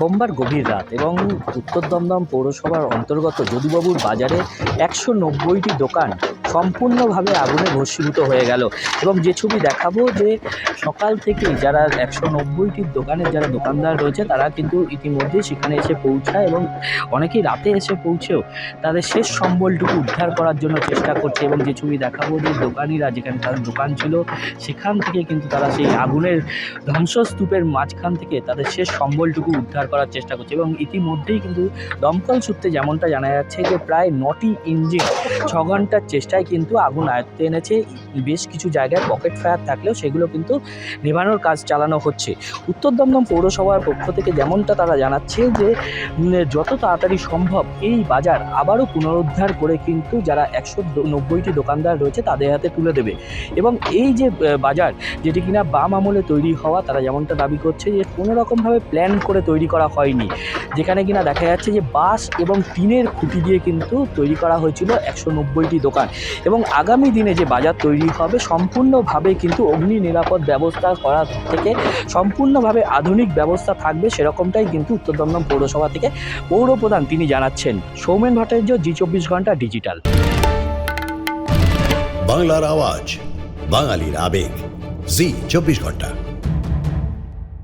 সোমবার গভীর রাত এবং উত্তর দমদম পৌরসভার অন্তর্গত যদুবাবুর বাজারে ১৯০টি দোকান সম্পূর্ণভাবে আগুনে ভস্মীভূত হয়ে গেল। এবং যে ছবি দেখাবো যে সকাল থেকেই যারা ১৯০টি দোকানের যারা দোকানদার রয়েছে তারা কিন্তু ইতিমধ্যেই সেখানে এসে পৌঁছায় এবং অনেকেই রাতে এসে পৌঁছেও তাদের শেষ সম্বলটুকু উদ্ধার করার জন্য চেষ্টা করছে। এবং যে ছবি দেখাবো যে দোকানিরা যেখানে তাদের দোকান ছিল সেখান থেকে কিন্তু তারা সেই আগুনের ধ্বংসস্তূপের মাঝখান থেকে তাদের শেষ সম্বলটুকু উদ্ধার করার চেষ্টা করছে। এবং ইতিমধ্যেই কিন্তু দমকল সূত্রে যেমনটা জানা যাচ্ছে যে প্রায় ৯টি ইঞ্জিন ৬ ঘন্টার চেষ্টায় কিন্তু আগুন আয়ত্তে এনেছে। বেশ কিছু জায়গায় পকেট ফায়ার থাকলেও সেগুলো কিন্তু নেভানোর কাজ চালানো হচ্ছে। উত্তর দমদম পৌরসভার পক্ষ থেকে যেমনটা তারা জানাচ্ছে যে যত তাড়াতাড়ি সম্ভব এই বাজার আবারও পুনরুদ্ধার করে কিন্তু যারা ১৯০টি দোকানদার রয়েছে তাদের হাতে তুলে দেবে। এবং এই যে বাজার যেটি কিনা বাম আমলে তৈরি হওয়া, তারা যেমনটা দাবি করছে যে কোনোরকমভাবে প্ল্যান করে তৈরি করা হয়নি, যেখানে কিনা দেখা যাচ্ছে যে বাঁশ এবং টিনের খুঁটি দিয়ে কিন্তু তৈরি করা হয়েছিল ১৯০টি দোকান। এবং আগামী দিনে যে বাজার তৈরি হবে সম্পূর্ণভাবে কিন্তু অগ্নি নিরাপদ ব্যবস্থা করা থেকে সম্পূর্ণভাবে আধুনিক ব্যবস্থা থাকবে, সেরকমটাই কিন্তু উত্তর দমদম পৌরসভা থেকে পৌরপ্রধান তিনি জানাচ্ছেন। সৌমেন ভট্টাচার্য, জি২৪ ঘন্টা ডিজিটাল। বাংলার আওয়াজ, বাঙালির আবেগ, জি২৪ ঘন্টা।